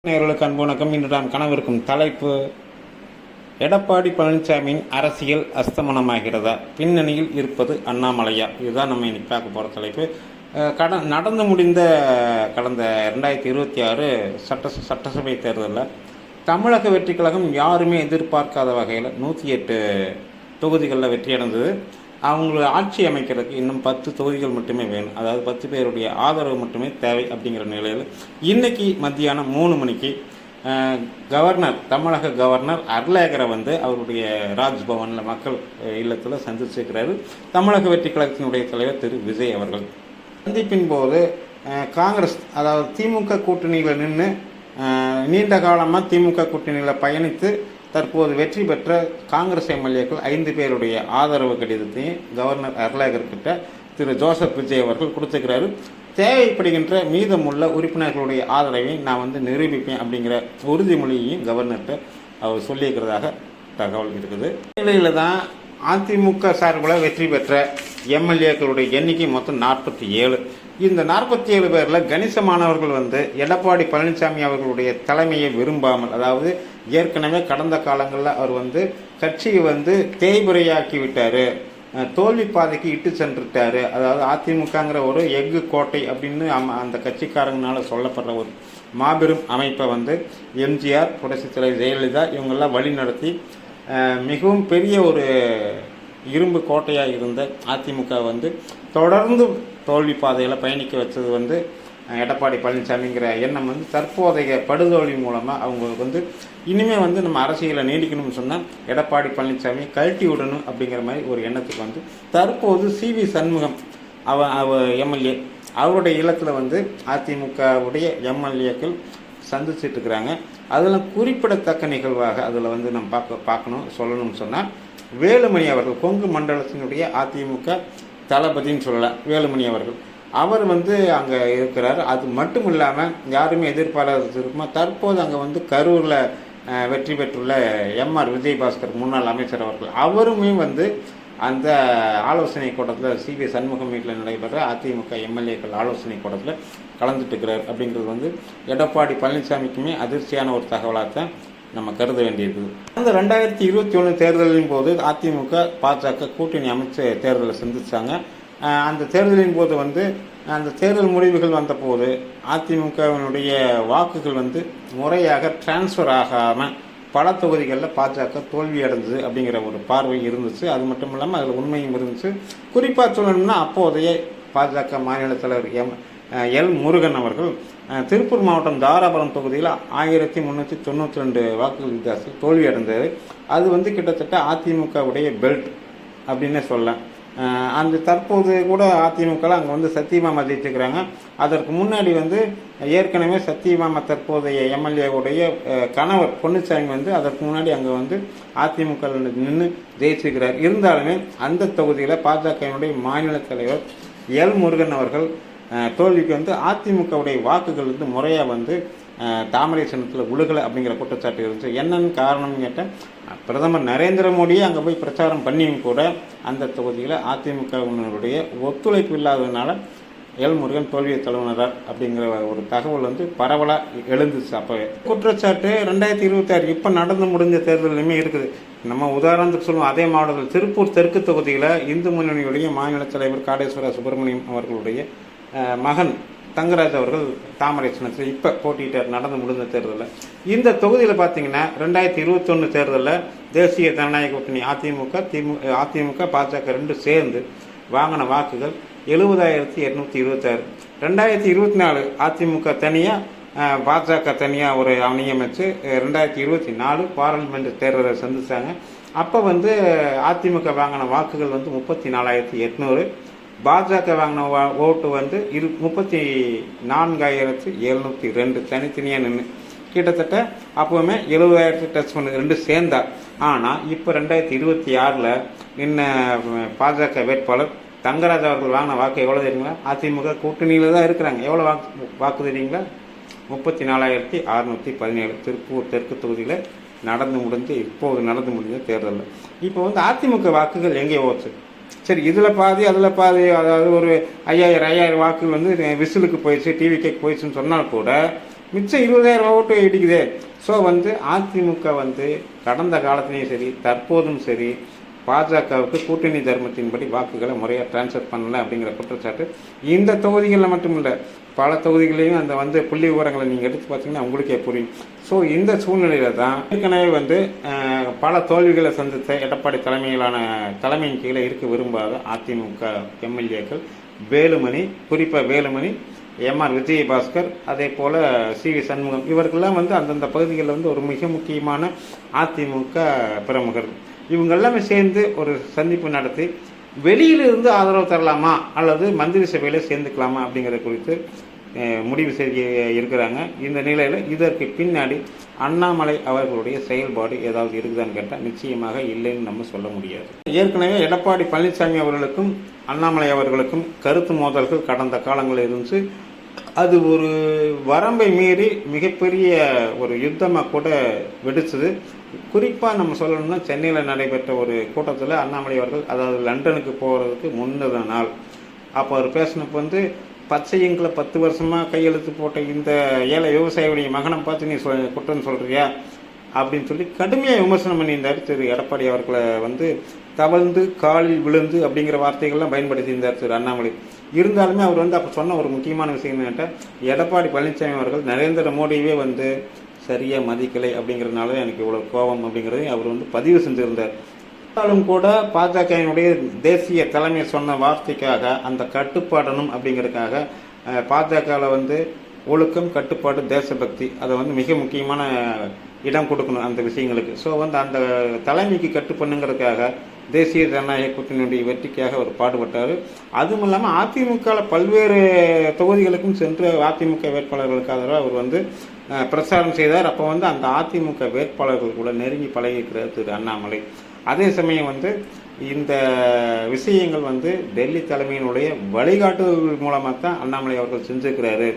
நேயர்களுக்கு அன்பு வணக்கம். இன்று நாம் காணவிருக்கும் தலைப்பு, எடப்பாடி பழனிசாமியின் அரசியல் அஸ்தமனமாகிறதா, பின்னணியில் இருப்பது அண்ணாமலையா? இதுதான் நம்ம இன்னைக்கு பார்க்க போகிற தலைப்பு. நடந்து முடிந்த கடந்த 2026 சட்டசபை தேர்தலில் தமிழக வெற்றி கழகம் யாருமே எதிர்பார்க்காத வகையில் 108 தொகுதிகளில் வெற்றியடைந்தது. அவங்களை ஆட்சி அமைக்கிறதுக்கு இன்னும் 10 தொகுதிகள் மட்டுமே வேணும். அதாவது 10 பேருடைய ஆதரவு மட்டுமே தேவை. அப்படிங்கிற நிலையில் இன்னைக்கு மத்தியானம் 3 மணிக்கு தமிழக கவர்னர் அருளேகரை அவருடைய ராஜ்பவனில் மக்கள் இல்லத்தில் சந்திச்சிருக்கிறாரு தமிழக வெற்றி கழகத்தினுடைய தலைவர் திரு விஜய் அவர்கள். சந்திப்பின் போது காங்கிரஸ், அதாவது திமுக கூட்டணியில் நின்று நீண்ட காலமாக திமுக கூட்டணியில் பயணித்து தற்போது வெற்றி பெற்ற காங்கிரஸ் எம்எல்ஏக்கள் 5 பேருடைய ஆதரவு கடிதத்தையும் கவர்னர் அருளேகர்கிட்ட திரு ஜோசப் விஜய் அவர்கள் கொடுத்துக்கிறாரு. தேவைப்படுகின்ற மீதமுள்ள உறுப்பினர்களுடைய ஆதரவையும் நான் நிரூபிப்பேன் அப்படிங்கிற உறுதிமொழியையும் கவர்னர்கிட்ட அவர் சொல்லியிருக்கிறதாக தகவல் இருக்குது. நிலையில தான் அதிமுக சார்பில் வெற்றி பெற்ற எம்எல்ஏக்களுடைய எண்ணிக்கை மொத்தம் 47. இந்த 47 பேரில் கணிசமானவர்கள் எடப்பாடி பழனிசாமி அவர்களுடைய தலைமையை விரும்பாமல், அதாவது ஏற்கனவே கடந்த காலங்களில் அவர் கட்சியை தேய்புரையாக்கி விட்டார், தோல்வி பாதைக்கு இட்டு சென்றுட்டாரு. அதாவது அதிமுகங்கிற ஒரு எஃகு கோட்டை அப்படின்னு அந்த கட்சிக்காரங்களால சொல்லப்படுற ஒரு மாபெரும் அமைப்பை எம்ஜிஆர், புரட்சித் தலைவர் ஜெயலலிதா இவங்கெல்லாம் வழி நடத்தி மிகவும் பெரிய ஒரு இரும்பு கோட்டையாக இருந்த அதிமுக தொடர்ந்து தோல்வி பாதையில் பயணிக்க வச்சது எடப்பாடி பழனிசாமிங்கிற எண்ணம் தற்போதைய படுதோல்வி மூலமாக அவங்களுக்கு இனிமேல் நம்ம அரசியலை நீடிக்கணும்னு சொன்னால் எடப்பாடி பழனிசாமி கழட்டி விடணும் அப்படிங்கிற மாதிரி ஒரு எண்ணத்துக்கு தற்போது CV சண்முகம் எம்எல்ஏ அவருடைய இல்லத்தில் அதிமுகவுடைய எம்எல்ஏக்கள் சந்திச்சுட்டு இருக்கிறாங்க. அதில் குறிப்பிடத்தக்க நிகழ்வாக அதில் நம்ம சொல்லணும்னு சொன்னால் வேலுமணி அவர்கள், கொங்கு மண்டலத்தினுடைய அதிமுக தளபதின்னு சொல்லலாம். வேலுமணி அவர்கள் அவர் அங்கே இருக்கிறார். அது மட்டும் இல்லாமல் யாருமே எதிர்பாராத இருக்குமா, தற்போது அங்கே கரூரில் வெற்றி பெற்றுள்ள MR விஜயபாஸ்கர் முன்னாள் அமைச்சர் அவர்கள் அவருமே அந்த ஆலோசனை கூட்டத்தில் CV சண்முகம் வீட்டில் நடைபெற அதிமுக எம்எல்ஏக்கள் ஆலோசனை கூட்டத்தில் கலந்துட்டு இருக்கிறார். அப்படிங்கிறது எடப்பாடி பழனிசாமிக்குமே அதிர்ச்சியான ஒரு தகவலாக தான் நம்ம கருத வேண்டியிருக்குது. அந்த 2021 தேர்தலின் போது அதிமுக பாஜக கூட்டணி அமைச்சு தேர்தலை சந்திச்சாங்க. அந்த தேர்தலின் போது அந்த தேர்தல் முடிவுகள் வந்தபோது அதிமுகவினுடைய வாக்குகள் முறையாக டிரான்ஸ்ஃபர் ஆகாமல் பல தொகுதிகளில் பாஜக தோல்வி அடைஞ்சது அப்படிங்கிற ஒரு பார்வை இருந்துச்சு. அது மட்டும் இல்லாமல் அதில் உண்மையும் இருந்துச்சு. குறிப்பாக சொல்லணும்னா அப்போதைய பாஜக மாநில தலைவர் எல் முருகன் அவர்கள் திருப்பூர் மாவட்டம் தாராபுரம் தொகுதியில் 1392 வாக்குகள் வித்தியாசத்தில் தோல்வி அடைந்தது. அது கிட்டத்தட்ட அதிமுகவுடைய பெல்ட் அப்படின்னே சொல்லலாம். அந்த தற்போது கூட அதிமுக அங்கே சத்தியபாமா ஜெயிச்சுக்கிறாங்க. அதற்கு முன்னாடி ஏற்கனவே சத்தியபாமா தற்போதைய எம்எல்ஏவுடைய கணவர் பொன்னுச்சாமி அதற்கு முன்னாடி அங்கே அதிமுக நின்று ஜெயிச்சுக்கிறார். இருந்தாலுமே அந்த தொகுதியில் பாஜகவினுடைய மாநில தலைவர் எல் முருகன் அவர்கள் தோல்விக்கு அதிமுகவுடைய வாக்குகள் முறையாக தாமரை சின்னத்தில் உழுகலை அப்படிங்கிற குற்றச்சாட்டு இருந்துச்சு. என்னன்னு காரணம்னு கேட்டால், பிரதமர் நரேந்திர மோடியே அங்கே போய் பிரச்சாரம் பண்ணியும் கூட அந்த தொகுதியில் அதிமுகவினருடைய ஒத்துழைப்பு இல்லாததுனால எல் முருகன் தோல்வியை தழுவினார் அப்படிங்கிற ஒரு தகவல் பரவலாக எழுந்துச்சு. அப்போவே குற்றச்சாட்டு 2026 இப்போ நடந்து முடிஞ்ச தேர்தலுமே இருக்குது. நம்ம உதாரணத்துக்கு சொல்லுவோம், அதே மாவட்டத்தில் திருப்பூர் தெற்கு தொகுதியில் இந்து முன்னணியுடைய மாநில தலைவர் காடேஸ்வர சுப்பிரமணியம் அவர்களுடைய மகன் தங்கராஜ் அவர்கள் தாமரை சின்னத்தில் இப்போ போட்டிட்டார் நடந்து முடிந்த தேர்தலில். இந்த தொகுதியில் பார்த்தீங்கன்னா 2021 தேர்தலில் தேசிய ஜனநாயக கூட்டணி அதிமுக பாஜக 2 சேர்ந்து வாங்கின வாக்குகள் 70,226. 2024 அதிமுக தனியாக பாஜக தனியாக ஒரு நியமித்து 2024 பாராளுமன்ற தேர்தலை சந்திச்சாங்க. அப்போ அதிமுக வாங்கின வாக்குகள் 34,800, பாஜக வாங்கின ஓட்டு 34,702 தனித்தனியாக நின்று கிட்டத்தட்ட அப்போவுமே 70,000 டச் பண்ணு 2 சேர்ந்தார். ஆனால் இப்போ 2026 நின்ன பாஜக வேட்பாளர் தங்கராஜ் அவர்கள் வாங்கின வாக்கு எவ்வளோ தெரியுங்களா? அதிமுக கூட்டணியில் தான் இருக்கிறாங்க. எவ்வளோ வாக்கு தெரியுங்களா? 34,617. திருப்பூர் தெற்கு தொகுதியில் இப்போது நடந்து முடிஞ்ச தேர்தலில் இப்போ அதிமுக வாக்குகள் எங்கே போச்சு? சரி, இதில் பாதி அதில் பாதி, அதாவது ஒரு 5,000 வாக்குகள் விசிலுக்கு போயிடுச்சு, டிவிக்கு போயிடுச்சுன்னு சொன்னால் கூட மிச்சம் 20,000 ஓட்டு இடிக்குது. ஸோ வந்து அதிமுக வந்து கடந்த காலத்திலையும் சரி தற்போதும் சரி பாஜகவுக்கு கூட்டணி தர்மத்தின்படி வாக்குகளை முறையாக டிரான்ஸ்ஃபர் பண்ணல அப்படிங்கிற குற்றச்சாட்டு இந்த தொகுதிகளில் மட்டும் இல்லை, பல தொகுதிகளையும் அந்த வந்து புள்ளி விவரங்களை நீங்கள் எடுத்து பார்த்தீங்கன்னா உங்களுக்கே புரியும். ஸோ இந்த சூழ்நிலையில தான் ஏற்கனவே வந்து பல தோல்விகளை சந்தித்த எடப்பாடி தலைமையின் கீழே இருக்க விரும்பாத அதிமுக எம்எல்ஏக்கள் வேலுமணி, குறிப்பாக வேலுமணி, எம்ஆர் விஜயபாஸ்கர், அதே போல் சிவி சண்முகம், இவர்கள்லாம் வந்து அந்தந்த பகுதிகளில் வந்து ஒரு மிக முக்கியமான அதிமுக பிரமுகர். இவங்க எல்லாமே சேர்ந்து ஒரு சந்திப்பு நடத்தி வெளியிலிருந்து ஆதரவு தரலாமா அல்லது மந்திரி சபையில் சேர்ந்துக்கலாமா அப்படிங்கிறது குறித்து முடிவு செய்ய இருக்கிறாங்க. இந்த நிலையில் இதற்கு பின்னாடி அண்ணாமலை அவர்களுடைய செயல்பாடு ஏதாவது இருக்குதான்னு கேட்டால் நிச்சயமாக இல்லைன்னு நம்ம சொல்ல முடியாது. ஏற்கனவே எடப்பாடி பழனிசாமி அவர்களுக்கும் அண்ணாமலை அவர்களுக்கும் கருத்து மோதல்கள் கடந்த காலங்களில் இருந்து அது ஒரு வரம்பை மீறி மிகப்பெரிய ஒரு யுத்தமாக கூட வெடிச்சது. குறிப்பாக நம்ம சொல்லணும்னா சென்னையில் நடைபெற்ற ஒரு கூட்டத்தில் அண்ணாமலை அவர்கள், அதாவது லண்டனுக்கு போகிறதுக்கு முன்னத நாள், அப்போ அவர் பேசினப்போ வந்து பச்சை இங்கில் 10 வருஷமாக கையெழுத்து போட்ட இந்த ஏழை விவசாயியுடைய மகனை பார்த்து நீ குற்றம் சொல்கிறியா அப்படின்னு சொல்லி கடுமையாக விமர்சனம் பண்ணியிருந்தார் திரு எடப்பாடி அவர்களை. வந்து தவழ்ந்து காலில் விழுந்து அப்படிங்கிற வார்த்தைகள்லாம் பயன்படுத்தியிருந்தார் திரு அண்ணாமலை. இருந்தாலுமே அவர் வந்து அப்போ சொன்ன ஒரு முக்கியமான விஷயம் கேட்டால், எடப்பாடி பழனிசாமி அவர்கள் நரேந்திர மோடியவே வந்து சரியாக மதிக்கலை அப்படிங்கிறதுனால எனக்கு இவ்வளோ கோபம் அப்படிங்கிறதையும் அவர் வந்து பதிவு செஞ்சுருந்தார். இருந்தாலும் கூட பாஜகவினுடைய தேசிய தலைமை சொன்ன வார்த்தைக்காக அந்த கட்டுப்பாடணும் அப்படிங்கிறதுக்காக பாஜகவில் வந்து ஒழுக்கம், கட்டுப்பாடு, தேசபக்தி அதை வந்து மிக முக்கியமான இடம் கொடுக்கணும் அந்த விஷயங்களுக்கு. ஸோ வந்து அந்த தலைமைக்கு கட்டுப்பண்ணுங்கிறதுக்காக தேசிய ஜனநாயக கூட்டணியுடைய வெற்றிக்காக அவர் பாடுபட்டார். அதுவும் இல்லாமல் அதிமுகவில் பல்வேறு தொகுதிகளுக்கும் சென்று அதிமுக வேட்பாளர்களுக்காக அவர் வந்து பிரச்சாரம் செய்தார். அப்போ வந்து அந்த அதிமுக வேட்பாளர்கள் கூட நெருங்கி பழகியிருக்கிறார் திரு அண்ணாமலை. அதே சமயம் வந்து இந்த விஷயங்கள் வந்து டெல்லி தலைமையினுடைய வழிகாட்டுதல்கள் மூலமாக தான் அண்ணாமலை அவர்கள் செஞ்சுக்கிறாரு.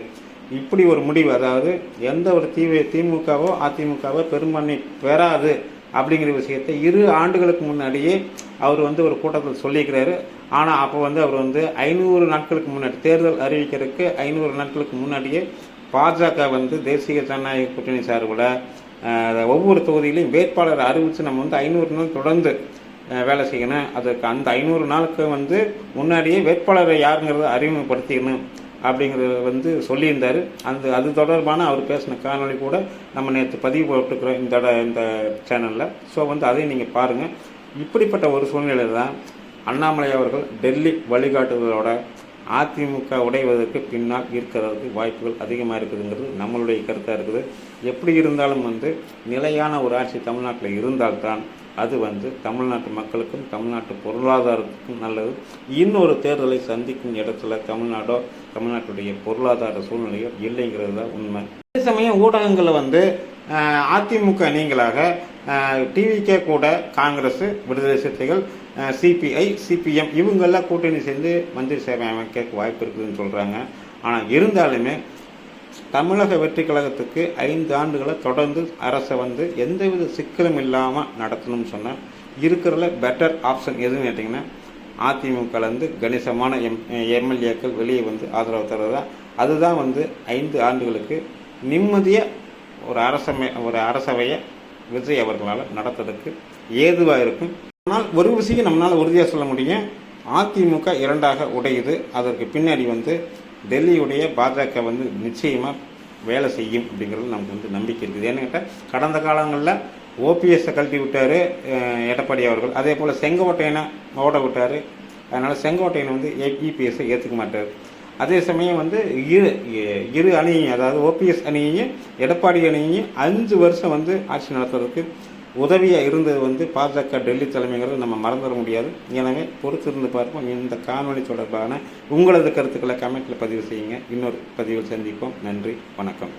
இப்படி ஒரு முடிவு, அதாவது எந்த ஒரு திமுகவோ அதிமுகவோ பெரும்பான்மை பெறாது அப்படிங்கிற விஷயத்தை 2 ஆண்டுகளுக்கு முன்னாடியே அவர் வந்து ஒரு கூட்டத்தில் சொல்லியிருக்கிறாரு. ஆனால் அப்போ வந்து அவர் வந்து 500 நாட்களுக்கு முன்னாடி, தேர்தல் அறிவிக்கிறதுக்கு 500 நாட்களுக்கு முன்னாடியே பாஜக வந்து தேசிய ஜனநாயக கூட்டணி சார்பில் ஒவ்வொரு தொகுதியிலையும் வேட்பாளரை அறிவித்து நம்ம வந்து 500 நாள் தொடர்ந்து வேலை செய்யணும், அதுக்கு அந்த 500 நாளுக்கு வந்து முன்னாடியே வேட்பாளரை யாருங்கிறத அறிமுகப்படுத்திக்கணும் அப்படிங்கிறது வந்து சொல்லியிருந்தார். அது தொடர்பான அவர் பேசின காணொலி கூட நம்ம நேற்று பதிவு போட்டுக்கிறோம் இந்த சேனலில். ஸோ வந்து அதையும் நீங்கள் பாருங்கள். இப்படிப்பட்ட ஒரு சூழ்நிலையில் தான் அண்ணாமலை அவர்கள் டெல்லி வழிகாட்டுதலோட அதிமுக உடைவதற்கு பின்னால் இருக்கிறதுக்கு வாய்ப்புகள் அதிகமாக இருக்குதுங்கிறது நம்மளுடைய கருத்தாக இருக்குது. எப்படி இருந்தாலும் வந்து நிலையான ஒரு ஆட்சி தமிழ்நாட்டில் இருந்தால்தான் அது வந்து தமிழ்நாட்டு மக்களுக்கும் தமிழ்நாட்டு பொருளாதாரத்துக்கும் நல்லது. இன்னொரு தேர்தலை சந்திக்கும் இடத்துல தமிழ்நாட்டுடைய பொருளாதார சூழ்நிலையோ இல்லைங்கிறது தான் உண்மை. அதே சமயம் ஊடகங்களில் வந்து அதிமுக நீங்களாக டிவிகே கூட காங்கிரஸ், விடுதலை சிறுத்தைகள், சிபிஐ, சிபிஎம் இவங்கெல்லாம் கூட்டணி சேர்ந்து மந்திரி சேவை அமைக்க வாய்ப்பு இருக்குதுன்னு சொல்கிறாங்க. ஆனால் இருந்தாலுமே தமிழக வெற்றி கழகத்துக்கு 5 ஆண்டுகளை தொடர்ந்து அரசை வந்து எந்தவித சிக்கலும் இல்லாமல் நடத்தணும்னு சொன்னால் இருக்கிறதுல பெட்டர் ஆப்ஷன் எதுன்னு கேட்டிங்கன்னா அதிமுகலேருந்து கணிசமான எம்எல்ஏக்கள் வெளியே வந்து ஆதரவு தர்றதா. அதுதான் வந்து 5 ஆண்டுகளுக்கு நிம்மதியாக ஒரு அரசவையை விஜய் அவர்களால் நடத்துறதுக்கு ஏதுவாக இருக்கும். ஆனால் ஒரு விஷயம் நம்மளால் உறுதியாக சொல்ல முடியும், அதிமுக 2ஆக உடையுது. அதற்கு பின்னாடி வந்து டெல்லியுடைய பாஜக வந்து நிச்சயமாக வேலை செய்யும் அப்படிங்கிறது நமக்கு வந்து நம்பிக்கை இருக்குது. ஏன்னு கேட்டால் கடந்த காலங்களில் ஓபிஎஸ்ஸை கழட்டி விட்டார் எடப்பாடி அவர்கள், அதே போல் செங்கோட்டையனை ஓட விட்டார். அதனால் செங்கோட்டையனை வந்து இபிஎஸ்ஸை ஏற்றுக்க மாட்டார். அதே சமயம் வந்து இரு அணியையும், அதாவது ஓபிஎஸ் அணியையும் எடப்பாடி அணியையும் 5 வருஷம் வந்து ஆட்சி நடத்துறதுக்கு உதவியாக இருந்தது வந்து பாஜக டெல்லி தலைமைங்கிறது நம்ம மறந்துட முடியாது. எனவே பொறுத்திருந்து பார்ப்போம். இந்த காணொலி தொடர்பான உங்களது கருத்துக்களை கமெண்ட்டில் பதிவு செய்யுங்க. இன்னொரு பதிவில் சந்திப்போம். நன்றி, வணக்கம்.